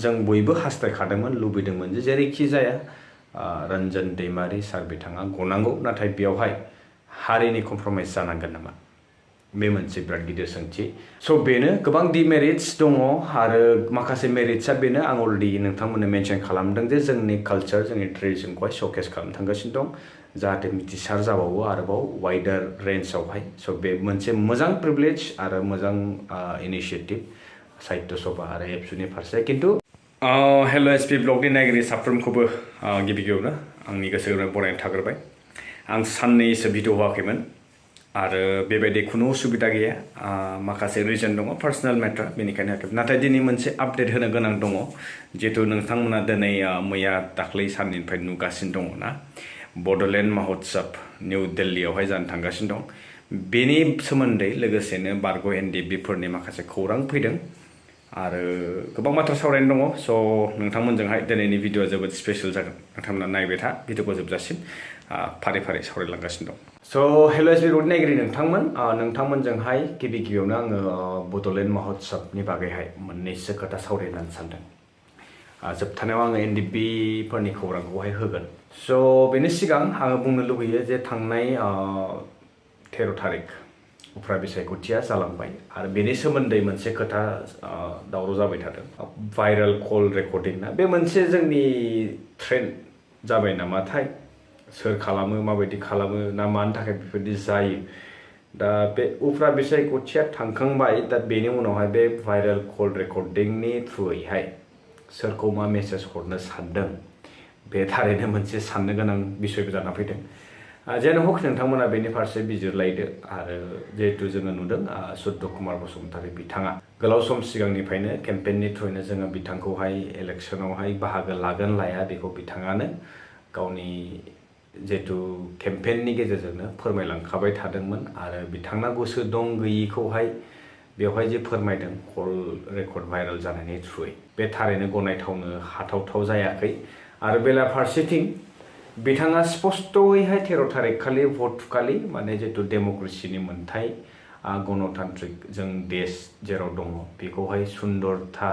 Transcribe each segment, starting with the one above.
जों बयबो हास्थायखादोंमोन लुबैदोंमोन जे जेरैखि जाया रन्जन दैमारि सार बिथाङा गनांगौ नाथाय बेवहाय हारिनि कमप्रमाइज जानांगोन नामा बे मोनसे बिराद गिदिर सोंथि स' बेनो गोबां डिमेरिट्स दङ आरो माखासे मेरिट्सआ बेनो आं अलरेडि नोंथांमोननो मेनसन खालामदों जे जोंनि कालचार जोंनि ट्रेडिसनखौहाय श'केस खालामनो थांगासिनो दं जाहाथे मिथिसार जाबावो आरोबाव वाइडार रेन्जआवहाय स' बे मोनसे मोजां प्रिभिलेज आरो मोजां इनिशिएटिभ साहित्य सभा आरो एबसुनि फारसे खिन्थु हेल' एसपि ब्लगनि नायगिरि साफ्रोमखौबो गिबि गिबियावनो आंनि गोसो गोरबोनिफ्राय बरायनाय थाग्रोबाय आं साननैसो भिडिअ होआखैमोन आरो बेबायदि खुनु उसुबिदा गैया माखासे रिजन दङ पार्सनेल मेटार बेनिखायनो नाथाय दिनै मोनसे आपडेट होनो गोनां दङ जिहेतु नोंथांमोना दिनै मैया दाख्लै साननिफ्राय नुगासिनो दङ ना बड'लेण्ड महत्सव निउ दिल्लीयावहाय जानो थांगासिनो दं बेनि सोमोन्दै लोगोसेनो बारग' एनडिबिफोरनि माखासे खौरां फैदों आरो गोबां बाथ्रा सावरायनो दङ स' नोंथांमोनजोंहाय दिनैनि भिडिअआ जोबोद स्पेशल जागोन नोंथांमोना नायबाय था भिडिअखौ जोबजासिम फारि फारि सावरायलांगासिनो दं स' हेल' एसबि रड नायगिरि नोंथांमोनजोंहाय गिबि गिबियावनो आङो बड'लेण्ड महत्सवनि बागैहाय मोननैसो खोथा सावरायनानै सानदों जोबथानायाव आङो एनडिबिफोरनि खौरांखौहाय होगोन स' बेनि सिगां आङो बुंनो लुबैयो जे थांनाय 13 थारिख उफ्रा बिसायख'थिया जालांबाय आरो बेनि सोमोन्दै मोनसे खोथा दावराव जाबाय थादों भाइरेल कल रेकर्डिं ना बे मोनसे जोंनि ट्रेन्ड जाबाय नामाथाय सोर खालामो माबायदि खालामो ना मानि थाखाय बेफोरबायदि जायो दा बे उफ्रा बिसायख'थिया थांखांबाय दा बेनि उनावहाय बे भाइरेल कल रेकर्डिंनि थ्रुयैहाय सोरखौ मा मेसेज हरनो सानदों बे थारैनो मोनसे साननो गोनां बिसयबो जाना फैदों जेन' हक नोंथांमोना बेनि फारसे बिजिरलायदो आरो जिहेतु जोङो नुदों सुद्ध कुमार बसुमतारी बिथाङा गोलाव सम सिगांनिफ्रायनो केम्पेइननि थ्रुयैनो जोङो बिथांखौहाय इलेक्सनावहाय बाहागो लागोन लाया बेखौ बिथाङानो गावनि जिहेतु केम्पेइननि गेजेरजोंनो फोरमायलांखाबाय थादोंमोन आरो बिथांना गोसो दं गैयिखौहाय बेवहाय जे फोरमायदों कल रेकर्ड भाइरेल जानायनि थ्रुयै बे थारैनो गनायथावनो हाथावथाव जायाखै आरो बेलाफारसेथिं बिथाङा स्पष्टयैहाय 13 थारिख खालि भट खालि माने जितु डेम'क्रेसिनि मोन्थाय गणतान्त्रिक जों देश जेराव दङ बेखौहाय सुन्दरथा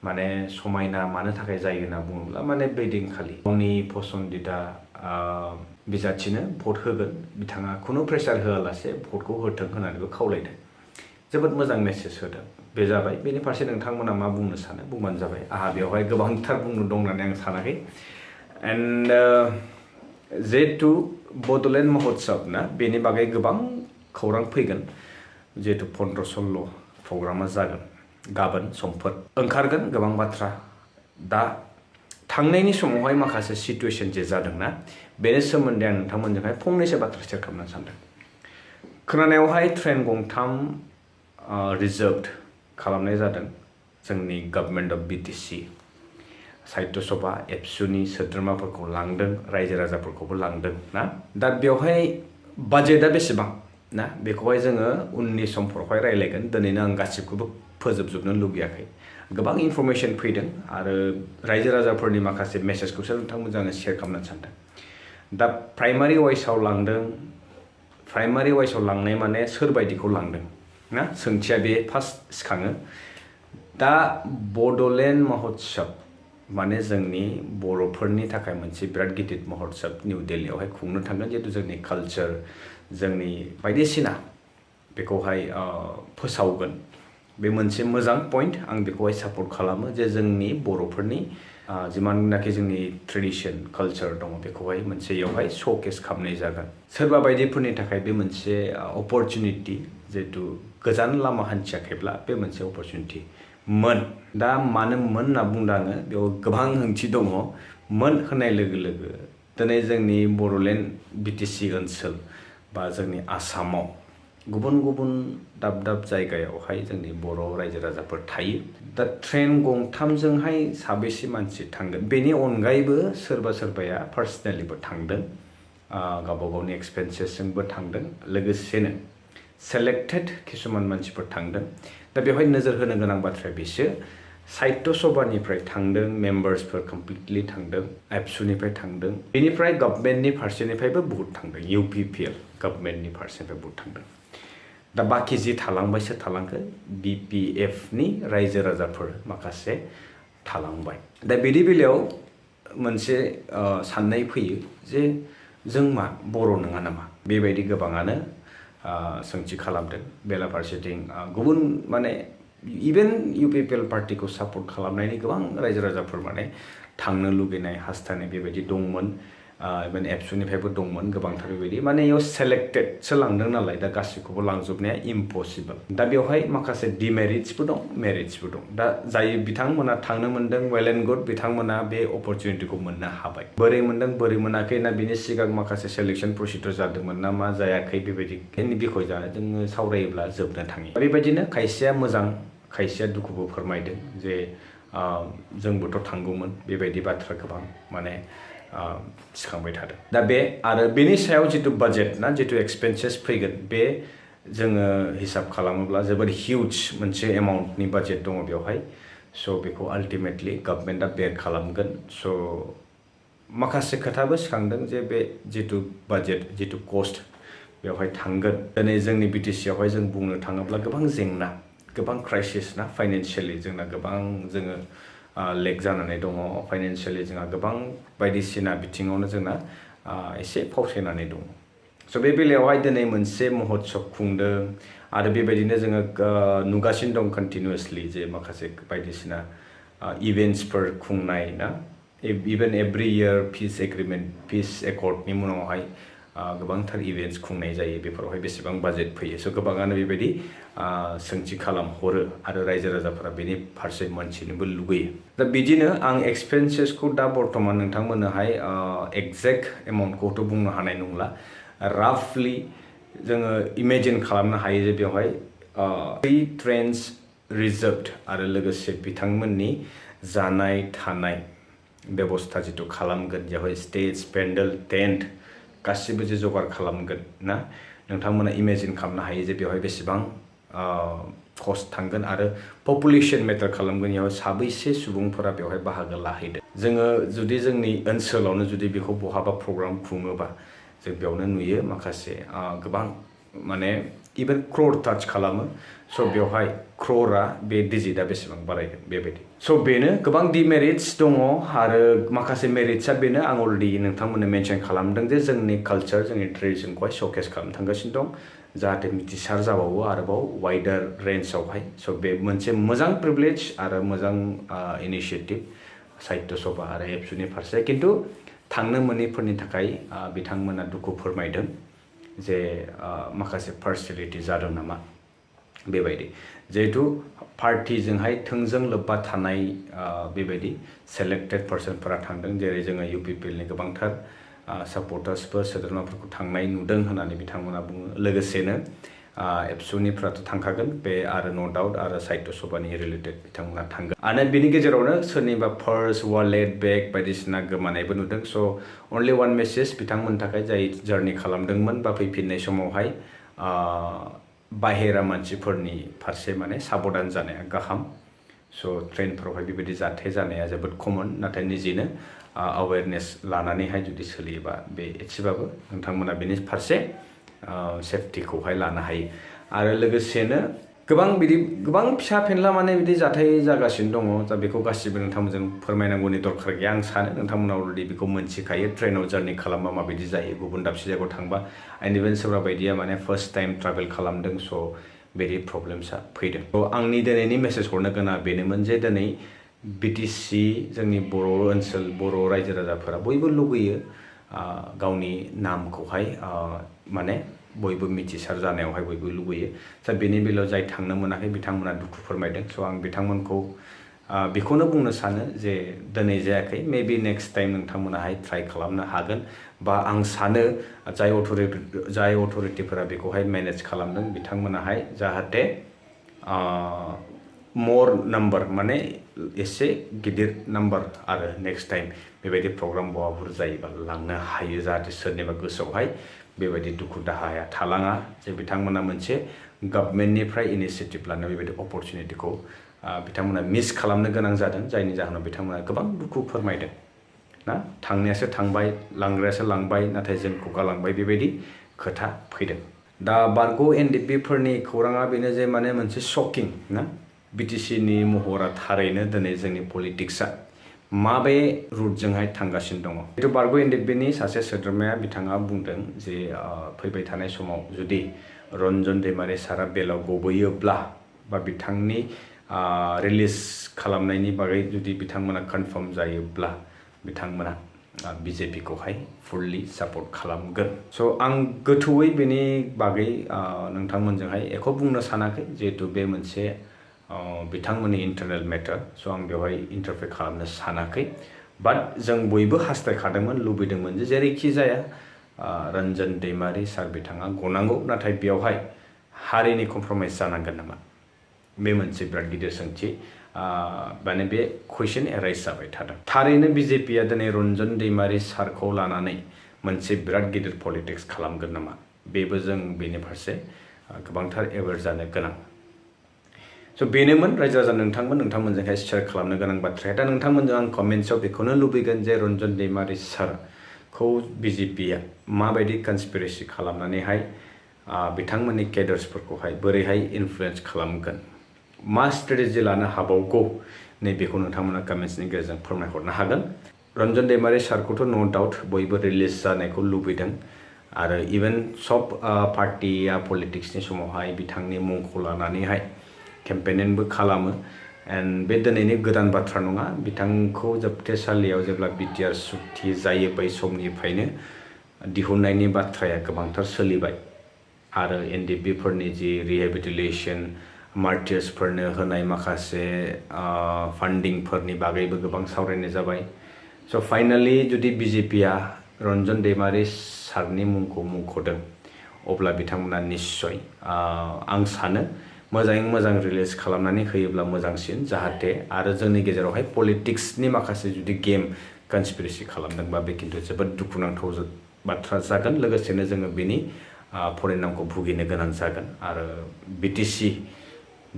माने समायना मानो थाखाय जायो होनना बुङोब्ला माने बै दिनखालि गावनि पसन्दिदा बिजाथिनो भट होगोन बिथाङा खुनु प्रेसार होआलासे भटखौ होथों होननानैबो खावलायदों जोबोद मोजां मेसेज होदों बे जाबाय बेनि फारसे नोंथांमोना मा बुंनो सानो बुंबानो जाबाय आंहा बेवहाय गोबांथार बुंनो दं होननानै आं सानाखै एन्ड जिहेतु बड'लेण्ड महत्सव ना बेनि बागै गोबां खौरां फैगोन जिहेतु 15-16 प्रग्रामा जागोन गाबोन समफोर ओंखारगोन गोबां बाथ्रा दा थांनायनि समावहाय माखासे सिटुएसन जे जादोंना बेनि सोमोन्दै आं नोंथांमोनजोंहाय फंनैसो बाथ्रा शेयार खालामनो सानदों खोनानायावहाय ट्रेन गंथाम रिजार्भड खालामनाय जादों जोंनि गभर्नमेन्ट अफ बिटिसि साहित्य सभा एबसुनि सोद्रोमाफोरखौ लांदों रायजो राजाफोरखौबो लांदों ना दा बेवहाय बाजेटआ बेसेबां ना बेखौहाय जोङो उननि समफोरावहाय रायलायगोन दिनैनो आं गासिबखौबो फोजोबजोबनो लुबैयाखै गोबां इनफरमेसन फैदों आरो रायजो राजाफोरनि माखासे मेसेजखौसो नोंथांमोनजों आङो शेयार खालामनो सानदों दा प्राइमारि वाइसआव लांनाय माने सोरबायदिखौ लांदों ना सोंथिया बे फार्स्ट सिखाङो दा बड'लेण्ड महत्सव माने जोंनि बर'फोरनि थाखाय मोनसे बिराद गिदिर महत्सव निउ दिल्लीयावहाय खुंनो थांगोन जिहेतु जोंनि कालचार जोंनि बायदिसिना बेखौहाय फोसावगोन बे मोनसे मोजां पइन्ट आं बेखौहाय सापर्ट खालामो जे जोंनि बर'फोरनि जिमाननाखि जोंनि ट्रेडिसन कालचार दङ बेखौहाय मोनसे इयावहाय श'केस खालामनाय जागोन सोरबा बायदिफोरनि थाखाय बे मोनसे अपरचुनिटि जिहेतु गोजान लामा हान्थियाखैब्ला बे मोनसे अपरचुनिटि दा मानो होनना बुंदों आङो बेयाव गोबां ओंथि दङ होननाय लोगो लोगो दिनै जोंनि बड'लेण्ड बिटिसि ओनसोल बा जोंनि आसामाव गुबुन गुबुन दाब दाब जायगायावहाय जोंनि बर' रायजो राजाफोर थायो दा ट्रेन गंथामजोंहाय साबेसे मानसि थांगोन बेनि अनगायैबो सोरबाया पार्सनेलिबो थांदों गावबा गावनि एक्सपेन्सेसजोंबो थांदों लोगोसेनो सेलेक्टेड किसुमान मानसिफोर थांदों दा बेवहाय नोजोर होनो गोनां बाथ्राया बेसो साहित्य सभानिफ्राय थांदों मेम्बार्सफोर कमप्लिटलि थांदों एबसुनिफ्राय थांदों बेनिफ्राय गभर्नमेन्टनि फारसेनिफ्रायबो बहुत थांदों इउपिपिएल गभर्नमेन्टनि फारसेनिफ्राय बहुत थांदों दा बाखि जि थालांबायसो थालांखो बिपिएफनि रायजो राजाफोर माखासे थालांबाय दा बिदि बेलायाव मोनसे साननाय फैयो जे जों मा बर' नङा नामा बेबायदि गोबाङानो सोंथि खालामदों बेलाफारसेथिं गुबुन माने इभेन इउपिपिएल पार्टिखौ सापर्ट खालामनायनि गोबां रायजो राजाफोर माने थांनो लुगैनाय हास्थायनाय बेबायदि दंमोन इभेन एबसुनिफ्रायबो दंमोन गोबांथार बेबायदि माने इयाव सेलेक्टेडसो लांदों नालाय दा गासैखौबो लांजोबनाया इम्पसिबल दा बेवहाय माखासे डिमेरिट्सबो दं मेरिट्सबो दं दा जाय बिथांमोना थांनो मोन्दों वेल एन्ड गुड बिथांमोना बे अपरचुनिटिखौ मोननो हाबाय बोरै मोन्दों बोरै मोनाखै ना बिनि सिगां माखासे सेलेक्शन प्रसिडिउर जादोंमोन ना मा जायाखै बेबायदिनि बिखय जोङो सावरायोब्ला जोबनो थाङि बेबायदिनो खायसेया मोजां खायसेया दुखुबो फोरमायदों जे जोंबोथ' थांगौमोन बेबायदि बाथ्रा गोबां माने सिखांबाय थादों दा बे आरो बेनि सायाव जितु बाजेट ना जितु एक्सपेन्सेस फैगोन बे जोङो हिसाब खालामोब्ला जोबोद हिउज मोनसे एमाउन्टनि बाजेट दङ बेवहाय स' बेखौ आल्टिमेटलि गभर्नमेन्टआ बेर खालामगोन स' माखासे खोथाबो सिखांदों जे बे जितु बाजेट जितु कस्ट बेवहाय थांगोन दिनै जोंनि बिटिसिआवहाय जों बुंनो थाङोब्ला गोबां जेंना गोबां क्राइसिस ना फाइनान्सियेलि जोंना गोबां जोङो लेक जानानै दङ फाइनान्सियेलि जोंहा गोबां बायदिसिना बिथिङावनो जोंना एसे फावसायनानै दङ स' बे बेलायावहाय दिनै मोनसे महोत्सव खुंदों आरो बेबायदिनो जोङो नुगासिनो दं कन्टिनिउसलि जे माखासे बायदिसिना इभेन्ट्सफोर खुंनाय ना इभेन एभ्रि इयार पिस एग्रिमेन्ट पिस एकर्डनि मुङावहाय गोबांथार इभेन्ट्स खुंनाय जायो बेफोरावहाय बेसेबां बाजेट फैयो स' गोबाङानो बेबायदि सोंथि खालामहरो आरो रायजो राजाफोरा बेनि फारसे मोनथिनोबो लुगैयो दा बिदिनो आं एक्सपेन्सेसखौ दा बर्थमान नोंथांमोननोहाय एक्जेक्ट एमाउन्टखौथ' बुंनो हानाय नंला राफलि जोङो इमेजिन खालामनो हायो जे बेवहाय 3 ट्रेन्स रिजार्भड आरो लोगोसे बिथांमोननि जानाय थानाय बेबस्था जितु खालामगोन बेवहाय स्टेज पेन्डेल टेन्ट गासिबो जे जगार खालामगोन ना नोंथांमोना इमेजिन खालामनो हायो जे बेवहाय बेसेबां कस्ट थांगोन आरो पपुलेसन मेटार खालामगोन बेयाव साबैसे सुबुंफोरा बेवहाय बाहागो लाहैदों जोङो जुदि जोंनि ओनसोलावनो जुदि बेखौ बहाबा प्रग्राम खुङोबा जों बेयावनो नुयो माखासे गोबां माने इभेन क्र'र टाच खालामो स' बेवहाय क्र'रा बे डिजिटआ बेसेबां बारायगोन बेबायदि स' बेनो गोबां डिमेरिट्स दङ आरो माखासे मेरिट्सआ बेनो आं अलरेडि नोंथांमोननो मेनसन खालामदों जे जोंनि कालचार जोंनि ट्रेडिसनखौहाय श'केस खालामनो थांगासिनो दं जाहाथे मिथिसार जाबावो आरोबाव वाइडार रेन्जआवहाय स' बे मोनसे मोजां प्रिभिलेज आरो मोजां इनिशिएटिभ साहित्य सभा आरो एबसुनि फारसे खिन्थु थांनो मोनैफोरनि थाखाय बिथांमोना दुखु फोरमायदों जे माखासे पार्सियेलिटि जादों नामा बेबायदि जिहेतु पार्टिजोंहाय थोंजों लोब्बा थानाय बेबायदि सेलेक्टेड पार्सनफोरा थांदों जेरै जोङो इउपिपिएलनि गोबांथार सापर्टार्सफोर सोद्रोमाफोरखौ थांनाय नुदों होननानै बिथांमोना बुङो लोगोसेनो एबसुनिफ्राथ' थांखागोन बे आरो न' डाउट आरो साहित्य सभानि रिलेटेड बिथांमोना थांगोन आरो बिनि गेजेरावनो सोरनिबा पार्स वालेट बेग बायदिसिना गोमानायबो नुदों स' अनलि वान मेसेज बिथांमोननि थाखाय जाय जार्नि खालामदोंमोन बा फैफिननाय समावहाय बाहेरा मानसिफोरनि फारसे माने साबधान जानाया गाहाम स' ट्रेनफोरावहाय बेबायदि जाथाय जानाया जोबोद कमन नाथाय निजेनो अवेरनेस लानानैहाय जुदि सोलियोबा बे एसेबाबो नोंथांमोना बेनि फारसे सेफटिखौहाय लानो हायो आरो लोगोसेनो गोबां फिसा फेनला माने बिदि जाथाय जागासिनो दङ दा बेखौ गासिबो नोंथांमोनजों फोरमायनांगौनि दरखार गैया आं सानो नोंथांमोना अलरेडि बेखौ मोनथिखायो ट्रेनाव जार्नि खालामबा माबायदि जायो गुबुन दाबसे जायगायाव थांबा एन्ड इभेन सोरबा बायदिया माने फार्स्ट टाइम ट्राभेल खालामदों स' बिदि प्रब्लेम्सआ फैदों स' आंनि दिनैनि मेसेज हरनो गोनां बेनोमोन जे दिनै बिटिसि जोंनि बर' ओनसोल बर' रायजो राजाफोरा बयबो लुगैयो गावनि नामखौहाय माने बयबो मिथिसार जानायावहाय बयबो लुगैयो दा बेनि बेलायाव जाय थांनो मोनाखै बिथांमोना दुखु फोरमायदों स' आं बिथांमोनखौ बेखौनो बुंनो सानो जे दिनै जायाखै मेबि नेक्स्ट टाइम नोंथांमोनाहाय ट्राइ खालामनो हागोन बा आं सानो जाय अथ'रिटिफोरा बेखौहाय मेनेज खालामदों बिथांमोनाहाय जाहाथे मर नाम्बार माने एसे गिदिर नाम्बार आरो नेक्स्ट टाइम बेबायदि प्रग्राम बहाफोर जायोबा लांनो हायो जाहाथे सोरनिबा गोसोआवहाय बेबायदि दुखु दाहाया थालाङा जे बिथांमोना मोनसे गभर्नमेन्टनिफ्राय इनिशिएटिभ लानो बेबायदि अपरचुनिटिखौ बिथांमोना मिस खालामनो गोनां जादों जायनि जाहोनाव बिथांमोना गोबां दुखु फोरमायदों ना थांनायासो थांबाय लांग्रायासो लांबाय नाथाय जोंखौ गालांबाय बेबायदि खोथा फैदों दा बारग' एनडिपिफोरनि खौराङा बेनो जे माने मोनसे शकिं ना BTC नि महरा थारैनो दिनै जोंनि पलिटिक्सआ माबे रुटजोंहाय थांगासिनो दङ। जितु बारग' एनडिएफबिनि सासे सोद्रोमाया बिथाङा बुंदों जे फैबाय थानाय समाव जुदि रन्जन दैमारि सारा बेलाव गबोयोब्ला बा बिथांनि रिलिज खालामनायनि बागै जुदि बिथांमोना कनफार्म जायोब्ला बिथांमोना BJP खौहाय फुल्ली सापर्ट खालामगोन। स' आं गोथौयै बेनि बागै नोंथांमोनजोंहाय एख' बुंनो सानाखै जिहेतु बे मोनसे बिथांमोननि इन्टारनेल मेटार। स' आं बेवहाय इन्टारफेयर खालामनो सानाखै। बाट जों बयबो हास्थायखादोंमोन लुबैदोंमोन जे जेरैखि जाया रन्जन दैमारि सार बिथाङा गनांगौ, नाथाय बेवहाय हारिनि कमप्रमाइज जानांगोन नामा? बे मोनसे बिराद गिदिर सोंथि माने बे कुइसन एराइज जाबाय थादों। थारैनो BJPआ दिनै रन्जन दैमारि सारखौ लानानै मोनसे बिराद गिदिर पलिटिक्स खालामगोन नामा? बेबो जों बेनि फारसे गोबांथार एवेयर जानो गोनां। स' बेनोमोन रायजो राजा नोंथांमोनजोंहाय शेयार खालामनो गोनां बाथ्राया। दा नोंथांमोनजों आं कमेन्ट्सआव बेखौनो लुबैगोन जे रन्जन दैमारि सारखौ BJPआ माबायदि कन्सपिरेसि खालामनानैहाय बिथांमोननि केडार्सफोरखौहाय बोरैहाय इनफ्लुयेन्स खालामगोन, मा स्ट्रेटेजि लानो हाबावगौ, नैबेखौ नोंथांमोना कमेन्ट्सनि गेजेरजों फोरमायहरनो हागोन। रन्जन दैमारि सारखौथ' नो डाउट बयबो रिलिज जानायखौ लुबैदों आरो इभेन सब पार्टिया पलिटिक्सनि समावहाय बिथांनि मुंखौ लानानैहाय केम्पेनिंबो खालामो। एन्ड बे दिनैनि गोदान बाथ्रा नङा। बिथांखौ जोबथेसालियाव जेब्ला BTR सुक्ति जायो बै समनिफ्रायनो दिहुननायनि बाथ्राया गोबांथार सोलिबाय आरो एनडिएफबिफोरनि जि रिहेबिलिटेसन मार्टियार्सफोरनो होनाय माखासे फान्डिंफोरनि बागैबो गोबां सावरायनाय जाबाय। स' फाइनाली जुदि BJPआ रन्जन दैमारि सारनि मुंखौ मुंख'दों अब्ला बिथांमोना निस्सय आं सानो मोजाङै मोजां रिलिज खालामनानै होयोब्ला मोजांसिन, जाहाथे आरो जोंनि गेजेरावहाय पलिटिक्सनि माखासे जुदि गेम कन्सपिरेसि खालामदोंबा बे खिन्थु जोबोद दुखुनांथाव बाथ्रा जागोन। लोगोसेनो जोङो बेनि परिणामखौ भुगिनो गोनां जागोन आरो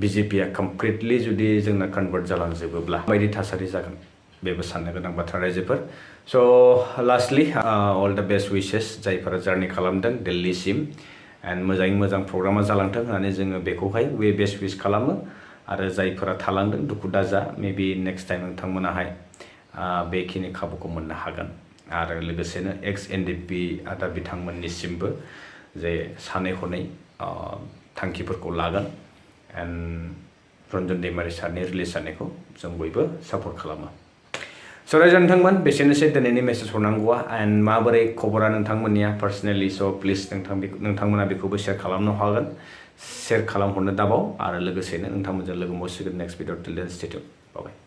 BJPआ कमप्लिटलि जुदि जोंना कन्भार्ट जालांजोबोब्ला माबायदि थासारि जागोन बेबो साननो गोनां बाथ्रा रायजोफोर। स' lastly all the best wishes जायफोरा जार्नि खालामदों दिल्लीसिम, एन्ड मोजाङै मोजां प्रग्रामा जालांथों होननानै जोङो बेखौहाय बेस्ट विश खालामो। आरो जायफोरा थालांदों दुखु दाजा, मेबि नेक्स्ट टाइम नोंथांमोनाहाय बेखिनि खाबुखौ मोननो हागोन। आरो लोगोसेनो एक्स एनडिएफबि आदा बिथांमोननिसिमबो जे सानै हनै थांखिफोरखौ लागोन एन्ड रन्जन दैमारि सारनि रिलिज जानायखौ जों बयबो सापर्ट खालामो। स' रायजो नोंथांमोन बेसेनोसै दिनैनि मेसेज हरनांगौआ। एन्ड माबोरै खबरा नोंथांमोननिया पार्सनेलि, स' प्लिज नोंथांमोना बेखौबो शेयार खालामनो हागोन। शेयार खालामहरनो दाबाव आरो लोगोसेनो नोंथांमोनजों लोगो मोनसिगोन नेक्स्ट भिडिअ। टिल देन स्टे टिउन। बाय बाय।